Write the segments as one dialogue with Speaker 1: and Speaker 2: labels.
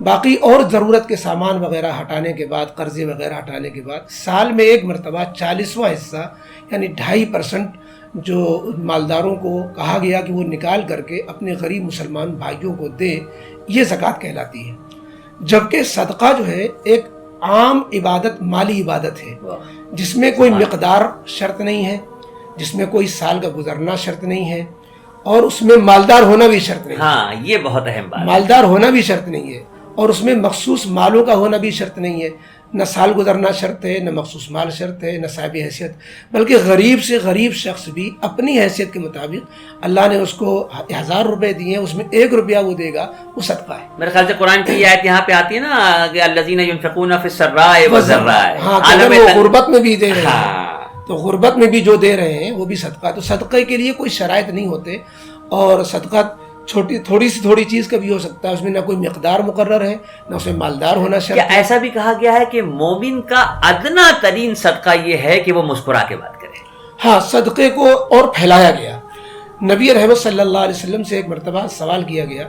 Speaker 1: باقی اور ضرورت کے سامان وغیرہ ہٹانے کے بعد، قرضے وغیرہ ہٹانے کے بعد، سال میں ایک مرتبہ 40واں حصہ یعنی 2.5% جو مالداروں کو کہا گیا کہ وہ نکال کر کے اپنے غریب مسلمان بھائیوں کو دے، یہ زکوٰۃ کہلاتی ہے. جبکہ صدقہ جو ہے ایک عام عبادت، مالی عبادت ہے، جس میں کوئی مقدار شرط نہیں ہے، جس میں کوئی سال کا گزرنا شرط نہیں ہے، اور اس میں مالدار ہونا بھی شرط نہیں ہے.
Speaker 2: ہاں یہ بہت اہم بات ہے.
Speaker 1: مالدار ہونا بھی شرط نہیں ہے، اور اس میں مخصوص مالوں کا ہونا بھی شرط نہیں ہے. نہ سال گزرنا شرط ہے، نہ مخصوص مال شرط ہے، نہ صاحب حیثیت، بلکہ غریب سے غریب شخص بھی اپنی حیثیت کے مطابق اللہ نے اس کو 1000 روپے دیے ہیں، اس میں 1 روپیہ وہ دے گا، وہ صدقہ ہے.
Speaker 2: میرے خیال سے قرآن کی یہ آیت یہاں پہ آتی ہے نا کہ الذین ينفقون فی السراء والضراء.
Speaker 1: ہاں، کہ اگر وہ غربت میں بھی دے رہے ہیں تو غربت میں بھی جو دے رہے ہیں وہ بھی صدقہ ہے. تو صدقے کے لیے کوئی شرائط نہیں ہوتے، اور صدقہ تھوڑی سی چیز کا بھی ہو سکتا ہے، اس میں نہ کوئی مقدار مقرر ہے، نہ اس میں مالدار ہونا شرط ہے.
Speaker 2: کیا ایسا بھی کہا گیا ہے کہ مومن کا ادنا ترین صدقہ یہ ہے کہ وہ مسکرا کے بات کرے؟
Speaker 1: ہاں، صدقے کو اور پھیلایا گیا. نبی رحمت صلی اللہ علیہ وسلم سے ایک مرتبہ سوال کیا گیا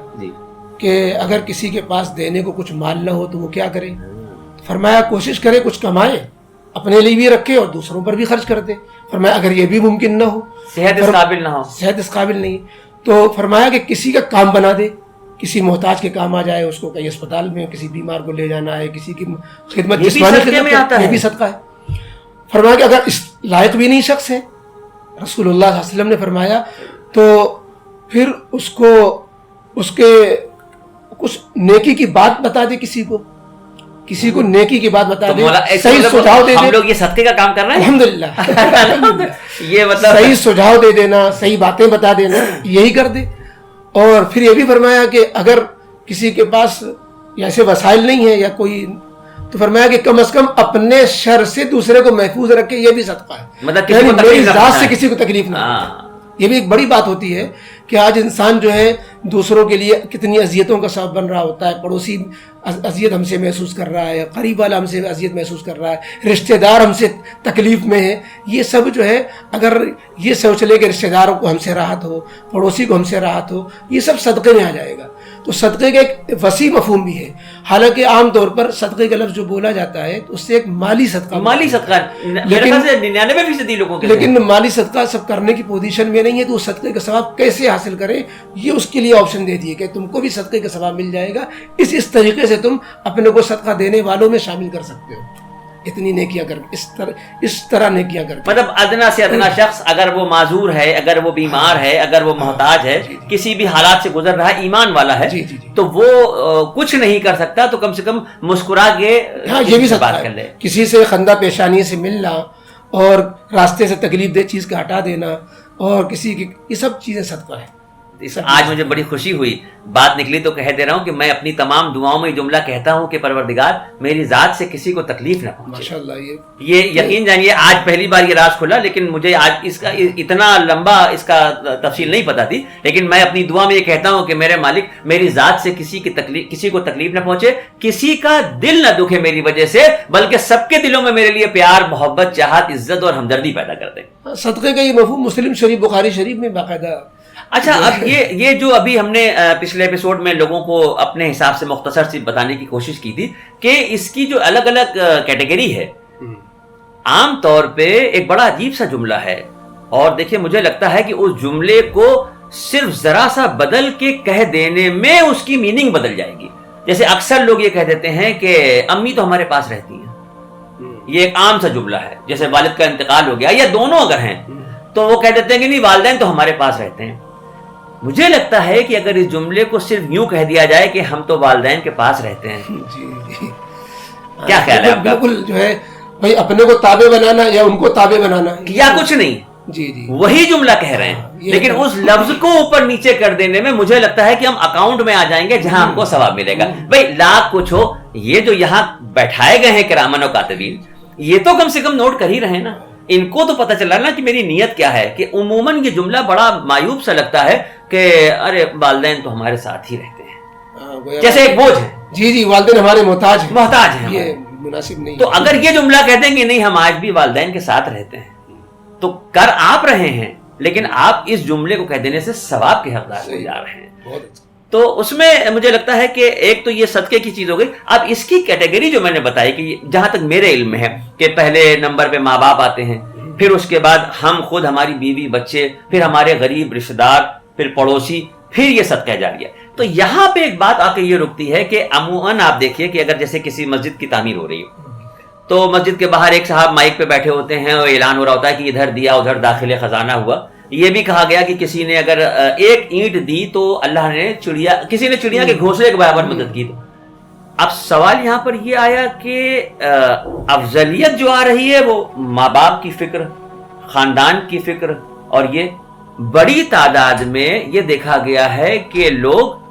Speaker 1: کہ اگر کسی کے پاس دینے کو کچھ مال نہ ہو تو وہ کیا کرے؟ فرمایا کوشش کرے کچھ کمائے، اپنے لیے بھی رکھے اور دوسروں پر بھی خرچ کر دے. فرمایا اگر یہ بھی ممکن نہ ہو،
Speaker 2: صحت اس قابل نہ ہو،
Speaker 1: صحت اس قابل نہیں، تو فرمایا کہ کسی کا کام بنا دے، کسی محتاج کے کام آ جائے، اس کو کہیں اسپتال میں کسی بیمار کو لے جانا ہے، کسی کی خدمت، جسمانی خدمت، یہ بھی صدقہ ہے. فرمایا کہ اگر اس لائق بھی نہیں شخص ہے، رسول اللہ صلی اللہ علیہ وسلم نے فرمایا، تو پھر اس کو اس کے کچھ نیکی کی بات بتا دے، کسی کو نیکی کی بات بتا دے، صحیح سجھاؤ دے دے.
Speaker 2: ہم لوگ یہ صدقے کا کام کر رہے ہیں
Speaker 1: الحمدللہ.
Speaker 2: یہ مطلب
Speaker 1: صحیح سجھاؤ دے دینا، صحیح باتیں بتا دینا، یہی کر دے. اور پھر یہ بھی فرمایا کہ اگر کسی کے پاس ایسے وسائل نہیں ہیں یا کوئی، تو فرمایا کہ کم از کم اپنے شر سے دوسرے کو محفوظ رکھے، یہ بھی صدقہ ہے.
Speaker 2: مطلب
Speaker 1: یعنی میری ذات سے کسی کو تکلیف نہ ہو. یہ بھی ایک بڑی بات ہوتی ہے کہ آج انسان جو ہے دوسروں کے لیے کتنی اذیتوں کا سبب بن رہا ہوتا ہے. پڑوسی اذیت ہم سے محسوس کر رہا ہے، قریب والا ہم سے اذیت محسوس کر رہا ہے، رشتہ دار ہم سے تکلیف میں ہے. یہ سب جو ہے اگر یہ سوچ لے کہ رشتہ داروں کو ہم سے راحت ہو، پڑوسی کو ہم سے راحت ہو، یہ سب صدقے میں آ جائے گا. تو صدقے کا ایک وسیع مفہوم بھی ہے. حالانکہ عام طور پر صدقے کا لفظ جو بولا جاتا ہے تو اس سے ایک مالی صدقہ، لیکن مالی صدقہ سب کرنے کی پوزیشن میں نہیں ہے. تو اس صدقے کا ثواب کیسے حاصل کریں، یہ اس کے لیے آپشن دے دیے کہ تم کو بھی صدقے کا ثواب مل جائے گا. اس طریقے سے تم اپنے کو صدقہ دینے والوں میں شامل کر سکتے ہو. اتنی نیکیاں کر، اس طرح نیکیاں کر،
Speaker 2: مطلب ادنا سے ادنا شخص اگر وہ معذور ہے، اگر وہ بیمار ہے، اگر وہ محتاج ہے، کسی بھی حالات سے گزر رہا ہے، ایمان والا ہے، تو وہ کچھ نہیں کر سکتا تو کم سے کم مسکرا کے
Speaker 1: یہ بھی
Speaker 2: بات کر لے.
Speaker 1: کسی سے خندہ پیشانی سے ملنا، اور راستے سے تکلیف دہ چیز کا ہٹا دینا، اور کسی کی، یہ سب چیزیں صدقہ ہے.
Speaker 2: آج مجھے بڑی خوشی ہوئی، بات نکلی تو کہہ دے رہا ہوں کہ میں اپنی تمام دعاؤں میں جملہ کہتا ہوں کہ پروردگار میری ذات سے کسی کو تکلیف نہ پہنچے.
Speaker 1: ماشاءاللہ. یہ
Speaker 2: یقین جانیے آج پہلی بار یہ راز کھلا، لیکن مجھے آج اس کا اتنا لمبا اس کا تفصیل نہیں پتا تھی. لیکن میں اپنی دعا میں یہ کہتا ہوں کہ میرے مالک میری ذات سے کسی کو تکلیف نہ پہنچے، کسی کا دل نہ دکھے میری وجہ سے، بلکہ سب کے دلوں میں میرے لیے پیار، محبت، چاہت، عزت اور ہمدردی پیدا کر دے.
Speaker 1: صدقے کا یہ مفہوم مسلم شریف، بخاری شریف میں باقاعدہ.
Speaker 2: اچھا، اب یہ جو ابھی ہم نے پچھلے ایپیسوڈ میں لوگوں کو اپنے حساب سے مختصر سی بتانے کی کوشش کی تھی کہ اس کی جو الگ الگ کیٹیگری ہے، عام طور پہ ایک بڑا عجیب سا جملہ ہے، اور دیکھیں مجھے لگتا ہے کہ اس جملے کو صرف ذرا سا بدل کے کہہ دینے میں اس کی میننگ بدل جائے گی. جیسے اکثر لوگ یہ کہہ دیتے ہیں کہ امی تو ہمارے پاس رہتی ہیں. یہ ایک عام سا جملہ ہے. جیسے والد کا انتقال ہو گیا یا دونوں اگر ہیں تو وہ کہہ دیتے ہیں کہ نہیں والدین تو ہمارے پاس رہتے ہیں. مجھے لگتا ہے کہ اگر اس جملے کو صرف یوں کہہ دیا جائے کہ ہم تو والدین کے پاس رہتے ہیں، کیا خیال ہے آپ کا؟
Speaker 1: بالکل جو ہے بھائی اپنے کو تابع بنانا یا ان کو تابع بنانا
Speaker 2: یا کچھ نہیں، وہی جملہ کہہ رہے ہیں، لیکن اس لفظ کو اوپر نیچے کر دینے میں مجھے لگتا ہے کہ ہم اکاؤنٹ میں آ جائیں گے جہاں ہم کو ثواب ملے گا. بھائی لاکھ کچھ ہو، یہ جو یہاں بیٹھائے گئے ہیں کرامن و کاتبین، یہ تو کم سے کم نوٹ کر ہی رہے نا. ان کو تو پتہ چلا نا کہ میری نیت کیا ہے. کہ عموماً یہ جملہ بڑا معیوب سا لگتا ہے کہ ارے والدین تو ہمارے ساتھ ہی رہتے ہیں، جیسے ایک بوجھ ہے.
Speaker 1: جی والدین ہمارے محتاج ہیں،
Speaker 2: یہ
Speaker 1: مناسب نہیں.
Speaker 2: تو اگر یہ جملہ کہتے ہیں کہ نہیں ہم آج بھی والدین کے ساتھ رہتے ہیں، تو کر آپ رہے ہیں، لیکن آپ اس جملے کو کہہ دینے سے ثواب کے حقدار ہو جا رہے ہیں. تو اس میں مجھے لگتا ہے کہ ایک تو یہ صدقے کی چیز ہو گئی. اب اس کی کیٹیگری جو میں نے بتائی کہ جہاں تک میرے علم میں ہے کہ پہلے نمبر پہ ماں باپ آتے ہیں, پھر اس کے بعد ہم خود, ہماری بیوی بچے, پھر ہمارے غریب رشتہ دار, پھر پڑوسی, پھر یہ صدقہ جاریہ. تو یہاں پہ ایک بات آ کے یہ رکتی ہے کہ عموماً آپ دیکھیے کہ اگر جیسے کسی مسجد کی تعمیر ہو رہی ہو تو مسجد کے باہر ایک صاحب مائک پہ بیٹھے ہوتے ہیں اور اعلان ہو رہا ہوتا ہے کہ ادھر دیا ادھر داخل خزانہ ہوا. یہ بھی کہا گیا کہ کسی نے اگر ایک اینٹ دی تو اللہ نے کسی نے چڑیا کے گھونسلے کے برابر مدد کی. تو اب سوال یہاں پر یہ آیا کہ افضلیت جو آ رہی ہے وہ ماں باپ کی فکر, خاندان کی فکر, اور یہ بڑی تعداد میں یہ دیکھا گیا ہے کہ لوگ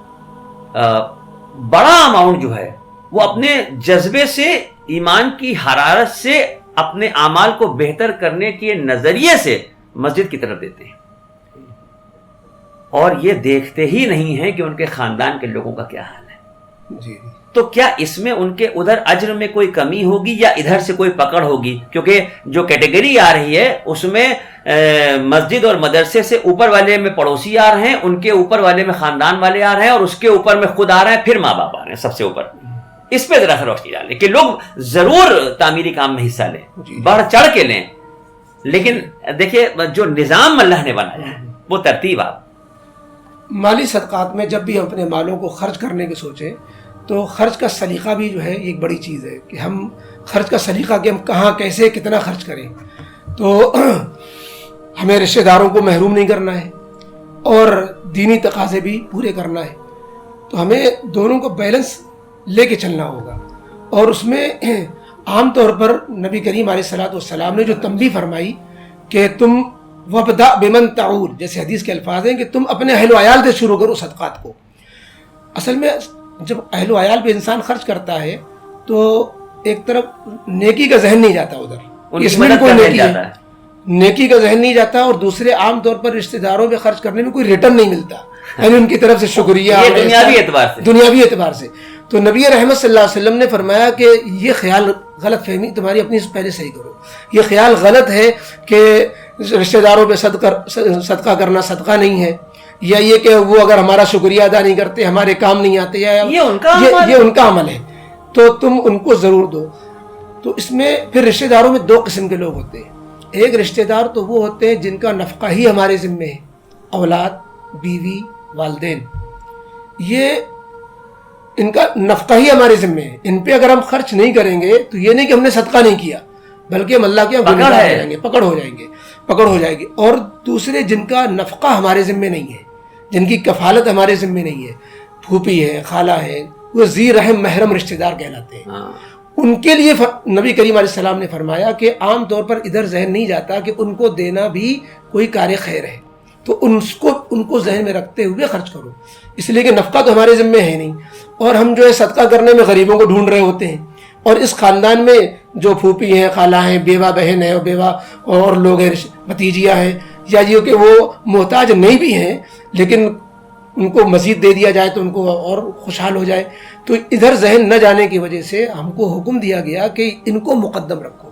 Speaker 2: بڑا اماؤنٹ جو ہے وہ اپنے جذبے سے, ایمان کی حرارت سے, اپنے اعمال کو بہتر کرنے کے نظریے سے مسجد کی طرف دیتے ہیں, اور یہ دیکھتے ہی نہیں ہیں کہ ان کے خاندان کے لوگوں کا کیا حال ہے.
Speaker 1: جی.
Speaker 2: تو کیا اس میں ان کے ادھر اجر میں کوئی کمی ہوگی یا ادھر سے کوئی پکڑ ہوگی؟ کیونکہ جو کیٹیگری آ رہی ہے اس میں مسجد اور مدرسے سے اوپر والے میں پڑوسی آ رہے ہیں, ان کے اوپر والے میں خاندان والے آ رہے ہیں, اور اس کے اوپر میں خود آ رہے ہیں, پھر ماں باپ آ رہے ہیں سب سے اوپر. اس پہ ذرا سا روشنی ڈالیں کہ لوگ ضرور تعمیری کام میں حصہ لیں, بڑھ چڑھ کے لیں, لیکن دیکھیے جو نظام اللہ نے بنایا ہے وہ ترتیب. آپ
Speaker 1: مالی صدقات میں جب بھی ہم اپنے مالوں کو خرچ کرنے کی سوچیں تو خرچ کا سلیقہ بھی جو ہے ایک بڑی چیز ہے کہ ہم خرچ کا سلیقہ کہ ہم کہاں کیسے کتنا خرچ کریں. تو ہمیں رشتہ داروں کو محروم نہیں کرنا ہے اور دینی تقاضے بھی پورے کرنا ہے. تو ہمیں دونوں کو بیلنس لے کے چلنا ہوگا. اور اس میں عام طور پر نبی کریم علیہ الصلوۃ والسلام نے جو تنبیہ فرمائی کہ تم وابدأ بمن تعول, جیسے حدیث کے الفاظ ہیں کہ تم اپنے اہل و عیال سے شروع کرو صدقات کو. اصل میں جب اہل و عیال پہ انسان خرچ کرتا ہے تو ایک طرف نیکی کا ذہن نہیں جاتا ادھر, اس میں کوئی نیکی کا ذہن نہیں جاتا, اور دوسرے عام طور پر رشتہ داروں پہ خرچ کرنے میں کوئی ریٹرن نہیں ملتا, یعنی ان کی طرف سے شکریہ دنیاوی اعتبار سے. تو نبی رحمت صلی اللہ علیہ وسلم نے فرمایا کہ یہ خیال غلط فہمی تمہاری اپنی پہلے صحیح کرو. یہ خیال غلط ہے کہ رشتہ داروں پہ صدقہ کرنا صدقہ نہیں ہے, یا یہ کہ وہ اگر ہمارا شکریہ ادا نہیں کرتے ہمارے کام نہیں آتے, یا یہ ان کا عمل ہے تو تم ان کو ضرور دو. تو اس میں پھر رشتہ داروں میں دو قسم کے لوگ ہوتے ہیں. ایک رشتہ دار تو وہ ہوتے ہیں جن کا نفقہ ہی ہمارے ذمے ہے, اولاد, بیوی, والدین, یہ ان کا نفقہ ہی ہمارے ذمے ہے. ان پہ اگر ہم خرچ نہیں کریں گے تو یہ نہیں کہ ہم نے صدقہ نہیں کیا, بلکہ ہم اللہ کے پکڑ ہو جائے گی. اور دوسرے جن کا نفقہ ہمارے ذمے نہیں ہے, جن کی کفالت ہمارے ذمے نہیں ہے, پھوپھی ہے, خالہ ہے, وہ ذی رحم محرم رشتہ دار کہلاتے ہیں. ان کے لیے نبی کریم علیہ السلام نے فرمایا کہ عام طور پر ادھر ذہن نہیں جاتا کہ ان کو دینا بھی کوئی کار خیر ہے, تو ان کو ذہن میں رکھتے ہوئے خرچ کرو, اس لیے کہ نفقہ تو ہمارے ذمے ہے نہیں, اور ہم جو ہے صدقہ کرنے میں غریبوں کو ڈھونڈ رہے ہوتے ہیں. اور اس خاندان میں جو پھوپھی ہیں, خالہ ہیں, بیوہ بہن ہے, بیوہ اور لوگ ہیں, بھتیجیاں ہیں, یا یہ کہ وہ محتاج نہیں بھی ہیں لیکن ان کو مزید دے دیا جائے تو ان کو اور خوشحال ہو جائے. تو ادھر ذہن نہ جانے کی وجہ سے ہم کو حکم دیا گیا کہ ان کو مقدم رکھو,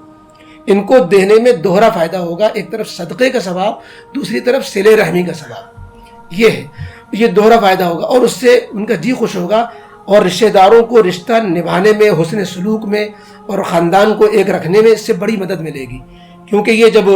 Speaker 1: ان کو دینے میں دوہرا فائدہ ہوگا, ایک طرف صدقے کا ثواب, دوسری طرف صلہ رحمی کا ثواب. یہ دوہرا فائدہ ہوگا, اور اس سے ان کا جی خوش ہوگا, اور رشتہ داروں کو رشتہ نبھانے میں, حسن سلوک میں, اور خاندان کو ایک رکھنے میں اس سے بڑی مدد ملے گی. کیونکہ یہ جب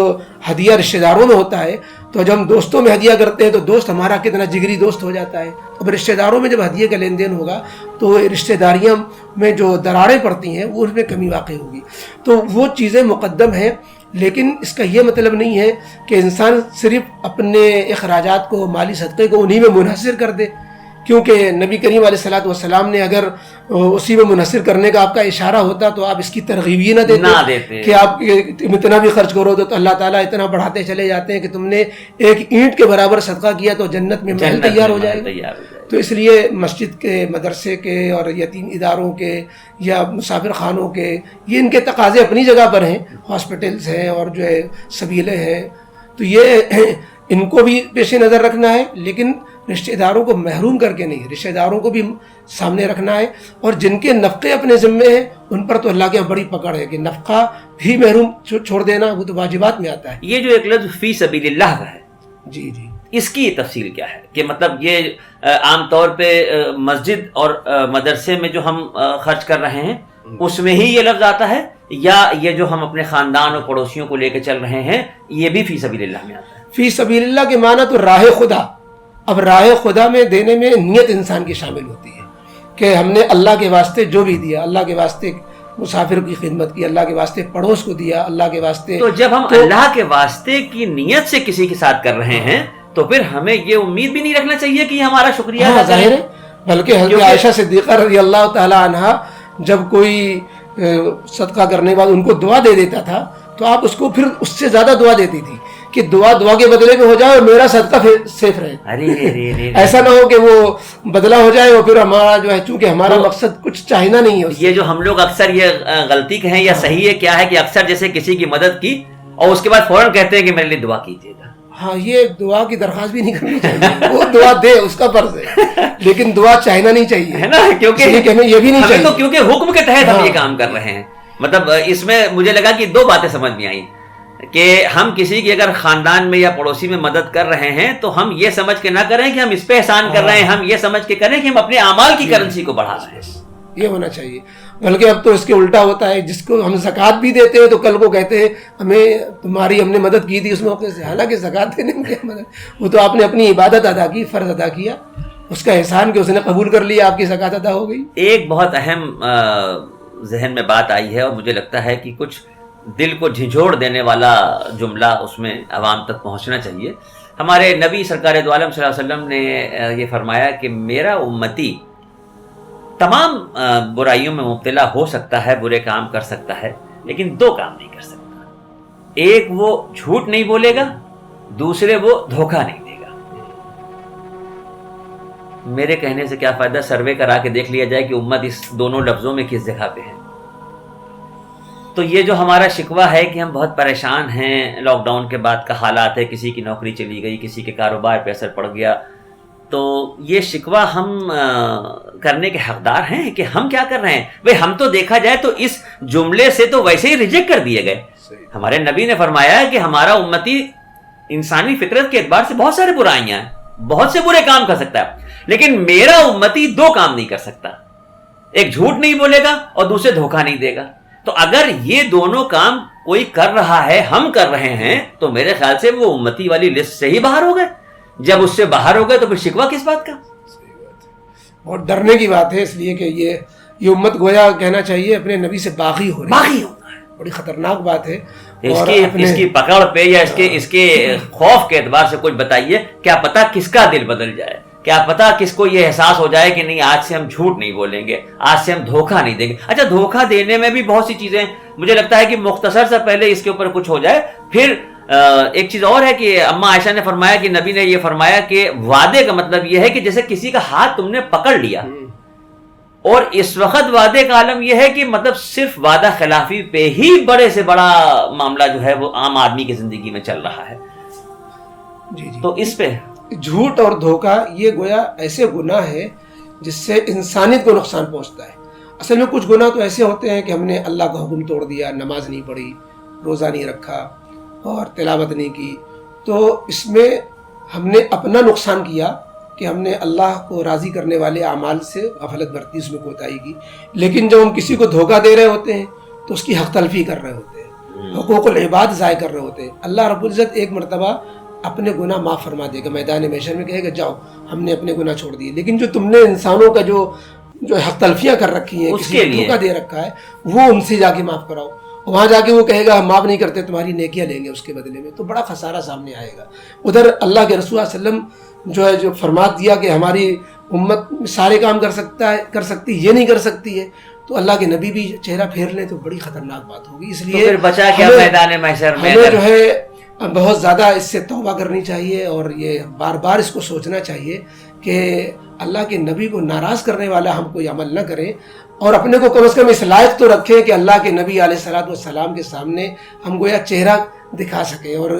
Speaker 1: ہدیہ رشتہ داروں میں ہوتا ہے تو جب ہم دوستوں میں ہدیہ کرتے ہیں تو دوست ہمارا کتنا جگری دوست ہو جاتا ہے. اب رشتہ داروں میں جب ہدیے کا لین دین ہوگا تو رشتہ داریاں میں جو دراڑیں پڑتی ہیں وہ اس میں کمی واقع ہوگی. تو وہ چیزیں مقدم ہیں, لیکن اس کا یہ مطلب نہیں ہے کہ انسان صرف اپنے اخراجات کو, مالی صدقے کو انہی میں منحصر کر دے. کیونکہ نبی کریم علیہ الصلوۃ والسلام نے اگر اسی میں منحصر کرنے کا آپ کا اشارہ ہوتا تو آپ اس کی ترغیب ہی نہ دیتے کہ آپ اتنا بھی خرچ کرو تو اللہ تعالیٰ اتنا بڑھاتے چلے جاتے ہیں کہ تم نے ایک اینٹ کے برابر صدقہ کیا تو جنت میں محل تیار ہو جائے. تو اس لیے مسجد کے, مدرسے کے, اور یتیم اداروں کے یا مسافر خانوں کے, یہ ان کے تقاضے اپنی جگہ پر ہیں, ہاسپٹلس ہیں اور جو ہے سبیلیں ہیں, تو یہ ان کو بھی پیش نظر رکھنا ہے, لیکن رشتہ داروں کو محروم کر کے نہیں, رشتہ داروں کو بھی سامنے رکھنا ہے. اور جن کے نفقے اپنے ذمے ہیں ان پر تو اللہ کے بڑی پکڑ ہے کہ نفقہ بھی محروم چھوڑ دینا وہ تو واجبات میں آتا ہے.
Speaker 2: یہ جو ایک لفظ فی سبیل اللہ کا ہے,
Speaker 1: جی
Speaker 2: اس کی تفصیل کیا ہے کہ مطلب یہ عام طور پہ مسجد اور مدرسے میں جو ہم خرچ کر رہے ہیں اس میں ہی یہ لفظ آتا ہے، یا یہ جو ہم اپنے خاندان اور پڑوسیوں کو لے کے چل رہے ہیں یہ بھی فی سبیل اللہ میں آتا ہے؟
Speaker 1: فی سبیل اللہ کے معنی تو راہ خدا. اب راہ خدا میں دینے میں نیت انسان کی شامل ہوتی ہے کہ ہم نے اللہ کے واسطے جو بھی دیا، اللہ کے واسطے مسافر کی خدمت کی، اللہ کے واسطے پڑوس کو دیا، اللہ کے واسطے.
Speaker 2: تو جب ہم اللہ کے واسطے کی نیت سے کسی کے ساتھ کر رہے ہیں تو پھر ہمیں یہ امید بھی نہیں رکھنا چاہیے کہ ہمارا شکریہ ادا کریں.
Speaker 1: ظاہر ہے. بلکہ حضرت عائشہ صدیقہ رضی اللہ تعالی عنہا جب کوئی صدقہ کرنے کے بعد ان کو دعا دے دیتا تھا تو آپ اس کو پھر اس سے زیادہ دعا دیتی تھی کہ دعا کے بدلے میں ہو جائے اور میرا صدقہ سیف رہے. ایسا نہ ہو کہ وہ بدلہ ہو جائے اور پھر ہمارا جو ہے، چونکہ ہمارا مقصد کچھ چاہنا نہیں ہے.
Speaker 2: یہ جو ہم لوگ اکثر یہ غلطی کہیں یا صحیح ہے کیا ہے کہ اکثر جیسے کسی کی مدد کی اور اس کے بعد فوراً کہتے ہیں کہ میرے لیے دعا کیجیے گا.
Speaker 1: ہاں، یہ دعا کی درخواست بھی نہیں کرنی چاہیے. وہ دعا دے، اس کا فرض ہے، لیکن دعا چاہنا نہیں چاہیے،
Speaker 2: ہے نا، کیونکہ
Speaker 1: ہمیں یہ بھی نہیں چاہیے.
Speaker 2: تو کیونکہ حکم کے تحت ہم یہ کام کر رہے ہیں. مطلب اس میں مجھے لگا کہ دو باتیں سمجھ میں آئیں کہ ہم کسی کی اگر خاندان میں یا پڑوسی میں مدد کر رہے ہیں تو ہم یہ سمجھ کے نہ کریں کہ ہم اس پہ احسان کر رہے ہیں، ہم یہ سمجھ کے کریں کہ ہم اپنے اعمال کی کرنسی کو بڑھا رہے ہیں.
Speaker 1: یہ ہونا چاہیے. بلکہ اب تو اس کے الٹا ہوتا ہے، جس کو ہم زکوٰۃ بھی دیتے ہیں تو کل کو کہتے ہیں ہم نے مدد کی تھی اس موقع سے، حالانکہ زکوٰۃ دینے میں کیا مدد، وہ تو آپ نے اپنی عبادت ادا کی، فرض ادا کیا، اس کا احسان کہ اس نے قبول کر لیا، آپ کی زکوٰۃ ادا ہو گئی. ایک
Speaker 2: بہت اہم ذہن میں بات آئی ہے اور مجھے لگتا ہے کہ کچھ دل کو جھنجھوڑ دینے والا جملہ اس میں عوام تک پہنچنا چاہیے. ہمارے نبی سرکار دو عالم صلی اللہ علیہ وسلم نے یہ فرمایا کہ میرا امتی تمام برائیوں میں مبتلا ہو سکتا ہے، برے کام کر سکتا ہے، لیکن دو کام نہیں کر سکتا. ایک وہ جھوٹ نہیں بولے گا، دوسرے وہ دھوکہ نہیں دے گا. میرے کہنے سے کیا فائدہ، سروے کرا کے دیکھ لیا جائے کہ امت اس دونوں لفظوں میں کس جگہ پہ ہے. تو یہ جو ہمارا شکوہ ہے کہ ہم بہت پریشان ہیں، لاک ڈاؤن کے بعد کا حالات ہے، کسی کی نوکری چلی گئی، کسی کے کاروبار پہ اثر پڑ گیا، تو یہ شکوہ ہم کرنے کے حقدار ہیں کہ ہم کیا کر رہے ہیں. بھئی ہم تو دیکھا جائے تو اس جملے سے تو ویسے ہی ریجیکٹ کر دیے گئے. ہمارے نبی نے فرمایا ہے کہ ہمارا امتی انسانی فطرت کے اعتبار سے بہت سارے برائیاں ہیں، بہت سے برے کام کر سکتا ہے، لیکن میرا امتی دو کام نہیں کر سکتا. ایک جھوٹ نہیں بولے گا اور دوسرے دھوکہ نہیں دے گا. تو اگر یہ دونوں کام کوئی کر رہا ہے، ہم کر رہے ہیں، تو میرے خیال سے وہ امتی والی لسٹ سے ہی باہر ہو گئے. جب اس سے باہر ہو گئے تو پھر شکوہ کس بات کا؟
Speaker 1: اور ڈرنے کی بات ہے، اس لیے کہ یہ امت گویا کہنا چاہیے اپنے نبی سے باغی ہو رہی ہے. بڑی خطرناک بات ہے.
Speaker 2: اس کی پکڑ پہ یا اس کے خوف کے اعتبار سے کچھ بتائیے، کیا پتا کس کا دل بدل جائے، کیا پتا کس کو یہ احساس ہو جائے کہ نہیں آج سے ہم جھوٹ نہیں بولیں گے، آج سے ہم دھوکہ نہیں دیں گے. اچھا، دھوکہ دینے میں بھی بہت سی چیزیں، مجھے لگتا ہے کہ مختصر سے پہلے اس کے اوپر کچھ ہو جائے. پھر ایک چیز اور ہے کہ اما عائشہ نے فرمایا کہ نبی نے یہ فرمایا کہ وعدے کا مطلب یہ ہے کہ جیسے کسی کا ہاتھ تم نے پکڑ لیا، اور اس وقت وعدے کا عالم یہ ہے کہ مطلب صرف وعدہ خلافی پہ ہی بڑے سے بڑا معاملہ جو ہے وہ عام آدمی کی زندگی میں چل رہا ہے.
Speaker 1: جی
Speaker 2: تو اس پہ
Speaker 1: جھوٹ اور دھوکہ یہ گویا ایسے گناہ ہے جس سے انسانیت کو نقصان پہنچتا ہے. اصل میں کچھ گناہ تو ایسے ہوتے ہیں کہ ہم نے اللہ کا حکم توڑ دیا، نماز نہیں پڑھی، روزہ نہیں رکھا اور تلاوت نہیں کی، تو اس میں ہم نے اپنا نقصان کیا کہ ہم نے اللہ کو راضی کرنے والے اعمال سے غفلت برتی، اس میں کوتاہی کی. لیکن جب ہم کسی کو دھوکہ دے رہے ہوتے ہیں تو اس کی حق تلفی کر رہے ہوتے ہیں، حقوق العباد ضائع کر رہے ہوتے ہیں. اللہ رب العزت ایک مرتبہ اپنے گناہ معاف فرما دے گا، میدان محشر میں کہے گا جاؤ ہم نے اپنے گناہ چھوڑ دیے. لیکن جو تم نے انسانوں کا جو حق تلفیاں کر رکھی ہیں، کسی کو دھوکہ دے رکھا ہے، وہ ان سے جا کے معاف کراؤ. وہاں جا کے وہ کہے گا ہم معاف نہیں کرتے، تمہاری نیکیاں لیں گے اس کے بدلے میں، تو بڑا خسارہ سامنے آئے گا. ادھر اللہ کے رسول صلی اللہ علیہ وسلم جو فرمات دیا کہ ہماری امت سارے کام کر سکتی یہ نہیں کر سکتی ہے، تو اللہ کے نبی بھی چہرہ پھیر لیں تو بڑی خطرناک بات ہوگی. اس لیے
Speaker 2: پھر بچا کیا میدان محشر میں؟
Speaker 1: ہمیں جو ہے بہت زیادہ اس سے توبہ کرنی چاہیے اور یہ بار بار اس کو سوچنا چاہیے کہ اللہ کے نبی کو ناراض کرنے والا ہم کوئی عمل نہ کریں، اور اپنے کو کم از کم اس لائق تو رکھیں کہ اللہ کے نبی علیہ الصلوۃ والسلام کے سامنے ہم گویا چہرہ دکھا سکیں، اور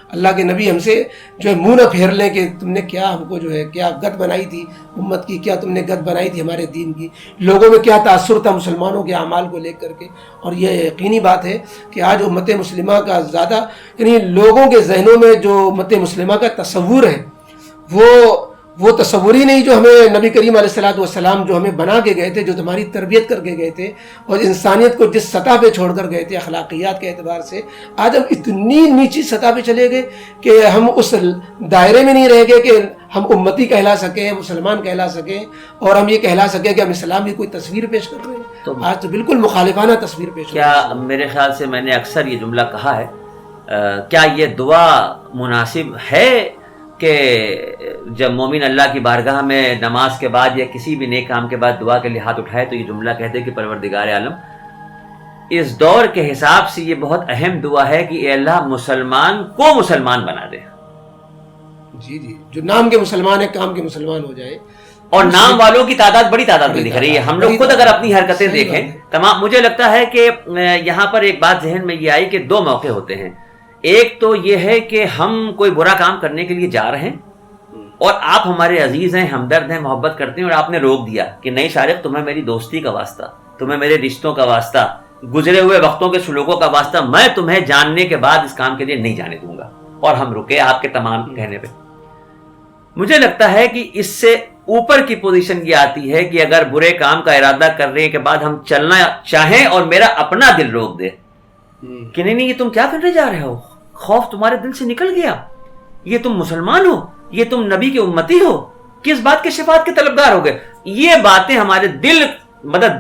Speaker 1: اللہ کے نبی ہم سے جو ہے منہ نہ پھیر لیں کہ تم نے کیا ہم کو جو ہے کیا گد بنائی تھی امت کی، کیا تم نے گد بنائی تھی ہمارے دین کی، لوگوں میں کیا تاثر تھا مسلمانوں کے اعمال کو لے کر کے. اور یہ یقینی بات ہے کہ آج امت مسلمہ کا زیادہ، یعنی لوگوں کے ذہنوں میں جو امت مسلمہ کا تصور ہے وہ تصور ہی نہیں جو ہمیں نبی کریم علیہ الصلوۃ والسلام جو ہمیں بنا کے گئے تھے، جو تمہاری تربیت کر کے گئے تھے، اور انسانیت کو جس سطح پہ چھوڑ کر گئے تھے اخلاقیات کے اعتبار سے، آج ہم اتنی نیچی سطح پہ چلے گئے کہ ہم اس دائرے میں نہیں رہ گئے کہ ہم امتی کہلا سکیں، مسلمان کہلا سکیں، اور ہم یہ کہلا سکیں کہ ہم اسلام کی کوئی تصویر پیش کر رہے ہیں۔ آج تو بالکل مخالفانہ تصویر پیش کر رہے ہیں۔
Speaker 2: کیا میرے خیال سے میں نے اکثر یہ جملہ کہا ہے، کیا یہ دعا مناسب ہے کہ جب مومن اللہ کی بارگاہ میں نماز کے بعد یا کسی بھی نیک کام کے بعد دعا کے لیے ہاتھ اٹھائے تو یہ جملہ کہتے کہ پروردگار عالم، اس دور کے حساب سے یہ بہت اہم دعا ہے کہ اے اللہ مسلمان کو مسلمان بنا دے۔
Speaker 1: جی جی، جو نام کے مسلمان ہے کام کے مسلمان ہو جائے،
Speaker 2: اور نام والوں کی تعداد بڑی تعداد میں دکھ رہی ہے۔ ہم لوگ خود اگر اپنی حرکتیں دیکھیں تمام، مجھے لگتا ہے کہ یہاں پر ایک بات ذہن میں یہ آئی کہ دو موقع ہوتے ہیں۔ ایک تو یہ ہے کہ ہم کوئی برا کام کرنے کے لیے جا رہے ہیں اور آپ ہمارے عزیز ہیں، ہمدرد ہیں، محبت کرتے ہیں، اور آپ نے روک دیا کہ نہیں شارق، تمہیں میری دوستی کا واسطہ، تمہیں میرے رشتوں کا واسطہ، گزرے ہوئے وقتوں کے سلوکوں کا واسطہ، میں تمہیں جاننے کے بعد اس کام کے لیے نہیں جانے دوں گا، اور ہم رکے آپ کے تمام کہنے پہ۔ مجھے لگتا ہے کہ اس سے اوپر کی پوزیشن یہ آتی ہے کہ اگر برے کام کا ارادہ کرنے کے بعد ہم چلنا چاہیں اور میرا اپنا دل روک دے کہ نہیں یہ تم کیا کرنے جا رہے ہو، خوف تمہارے دل سے نکل گیا، یہ تم مسلمان ہو، یہ تم نبی کے امتی ہو، کس بات کے شفاعت کے طلبگار ہو گئے، یہ باتیں ہمارے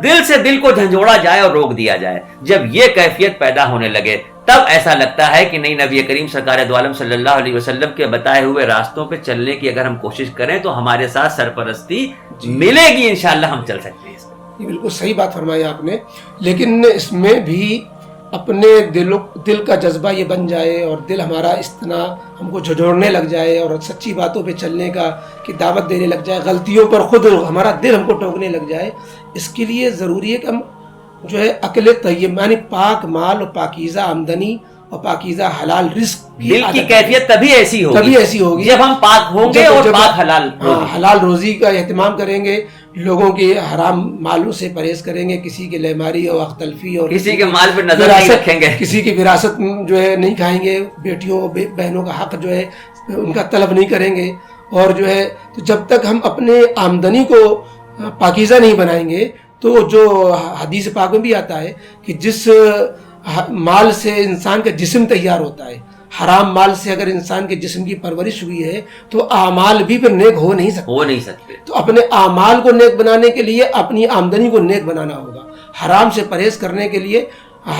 Speaker 2: دل سے دل کو جھنجھوڑا جائے اور روک دیا جائے۔ جب یہ کیفیت پیدا ہونے لگے تب ایسا لگتا ہے کہ نہیں، نبی کریم سرکار دو عالم صلی اللہ علیہ وسلم کے بتائے ہوئے راستوں پہ چلنے کی اگر ہم کوشش کریں تو ہمارے ساتھ سرپرستی ملے گی، انشاءاللہ ہم چل سکتے ہیں۔
Speaker 1: یہ بالکل صحیح بات فرمائی آپ نے، لیکن اس میں بھی اپنے دل کا جذبہ یہ بن جائے اور دل ہمارا اس طرح ہم کو جھنجھوڑنے لگ جائے اور سچی باتوں پہ چلنے کی دعوت دینے لگ جائے، غلطیوں پر خود ہمارا دل ہم کو ٹوکنے لگ جائے، اس کے لیے ضروری ہے کہ ہم جو ہے عقل طیب، یعنی پاک مال اور پاکیزہ آمدنی اور پاکیزہ حلال رزق
Speaker 2: دل کی کیفیت تبھی ایسی ہوگی جب ہم پاک ہوں گے اور پاک
Speaker 1: حلال روزی کا اہتمام کریں گے، لوگوں کے حرام مالوں سے پرہیز کریں گے، کسی کی لیماری اور اختلفی اور
Speaker 2: کسی کے مال پر نظر نہیں رکھیں گے،
Speaker 1: کسی کی وراثت جو ہے نہیں کھائیں گے، بیٹیوں بہنوں کا حق جو ہے ان کا طلب نہیں کریں گے، اور جو ہے تو جب تک ہم اپنے آمدنی کو پاکیزہ نہیں بنائیں گے تو جو حدیث پاک میں بھی آتا ہے کہ جس مال سے انسان کا جسم تیار ہوتا ہے، حرام مال سے اگر انسان کے جسم کی پرورش ہوئی ہے تو اعمال بھی پھر نیک ہو نہیں سکتے۔ تو اپنے اعمال کو نیک بنانے کے لیے اپنی آمدنی کو نیک بنانا ہوگا، حرام سے پرہیز کرنے کے لیے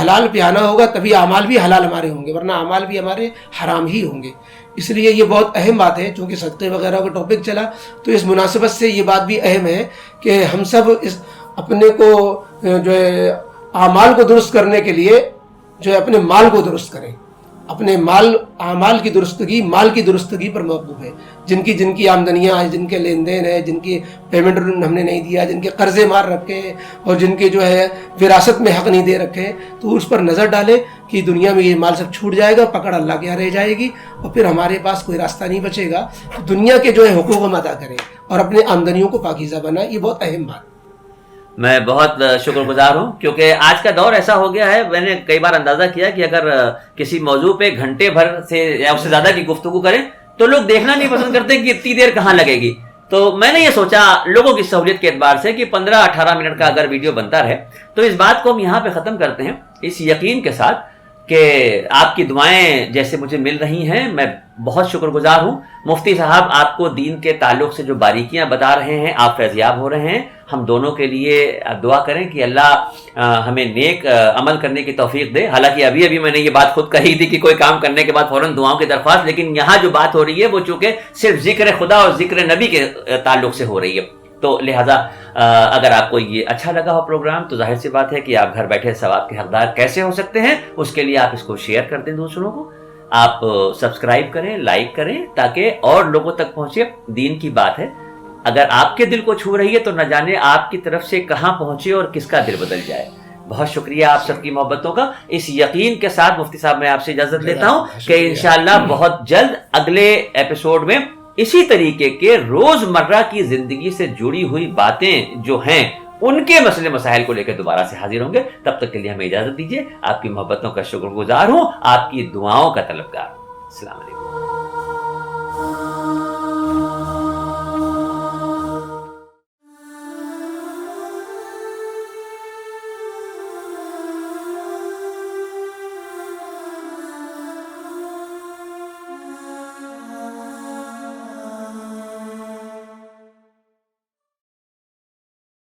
Speaker 1: حلال پہ آنا ہوگا، تبھی اعمال بھی حلال ہمارے ہوں گے، ورنہ اعمال بھی ہمارے حرام ہی ہوں گے۔ اس لیے یہ بہت اہم بات ہے، چونکہ صدقے وغیرہ کا ٹاپک چلا تو اس مناسبت سے یہ بات بھی اہم ہے کہ ہم سب اپنے کو جو ہے اعمال کو درست کرنے کے لیے جو ہے اپنے مال کو درست کریں، اپنے اعمال کی درستگی مال کی درستگی پر موقوف ہے۔ جن کی آمدنیاں ہیں، جن کے لین دین ہے، جن کی پیمنٹ ہم نے نہیں دیا، جن کے قرضے مار رکھے ہیں اور جن کے جو ہے وراثت میں حق نہیں دے رکھے ہیں، تو اس پر نظر ڈالیں کہ دنیا میں یہ مال سب چھوٹ جائے گا، پکڑ اللہ کے یہاں رہ جائے گی اور پھر ہمارے پاس کوئی راستہ نہیں بچے گا۔ تو دنیا کے جو ہے حقوق ہم ادا کریں اور اپنے آمدنیوں کو پاکیزہ بنائیں، یہ بہت اہم بات۔
Speaker 2: میں بہت شکر گزار ہوں کیونکہ آج کا دور ایسا ہو گیا ہے، میں نے کئی بار اندازہ کیا کہ اگر کسی موضوع پہ گھنٹے بھر سے یا اس سے زیادہ کی گفتگو کریں تو لوگ دیکھنا نہیں پسند کرتے کہ اتنی دیر کہاں لگے گی۔ تو میں نے یہ سوچا لوگوں کی سہولیت کے اعتبار سے کہ 15-18 منٹ کا اگر ویڈیو بنتا رہے تو اس بات کو ہم یہاں پہ ختم کرتے ہیں، اس یقین کے ساتھ کہ آپ کی دعائیں جیسے مجھے مل رہی ہیں، میں بہت شکر گزار ہوں۔ مفتی صاحب آپ کو دین کے تعلق سے جو باریکیاں بتا رہے ہیں، آپ فیضیاب ہو رہے ہیں، ہم دونوں کے لیے دعا کریں کہ اللہ ہمیں نیک عمل کرنے کی توفیق دے۔ حالانکہ ابھی میں نے یہ بات خود کہی تھی کہ کوئی کام کرنے کے بعد فوراً دعاؤں کی درخواست، لیکن یہاں جو بات ہو رہی ہے وہ چونکہ صرف ذکر خدا اور ذکر نبی کے تعلق سے ہو رہی ہے، تو لہٰذا اگر آپ کو یہ اچھا لگا ہو پروگرام تو ظاہر سی بات ہے کہ آپ گھر بیٹھے ثواب کے حقدار کیسے ہو سکتے ہیں، اس کے لیے آپ اس کو شیئر کر دیں دوسروں کو، آپ سبسکرائب کریں، لائک کریں تاکہ اور لوگوں تک پہنچے۔ دین کی بات ہے، اگر آپ کے دل کو چھو رہی ہے تو نہ جانے آپ کی طرف سے کہاں پہنچے اور کس کا دل بدل جائے۔ بہت شکریہ آپ سب کی محبتوں کا۔ اس یقین کے ساتھ مفتی صاحب میں آپ سے اجازت لیتا ہوں کہ انشاءاللہ بہت جلد اگلے ایپیسوڈ میں اسی طریقے کے روزمرہ کی زندگی سے جڑی ہوئی باتیں جو ہیں ان کے مسئلے مسائل کو لے کے دوبارہ سے حاضر ہوں گے۔ تب تک کے لیے ہمیں اجازت دیجیے، آپ کی محبتوں کا شکر گزار ہوں، آپ کی دعاؤں کا طلبگار۔ السلام علیکم۔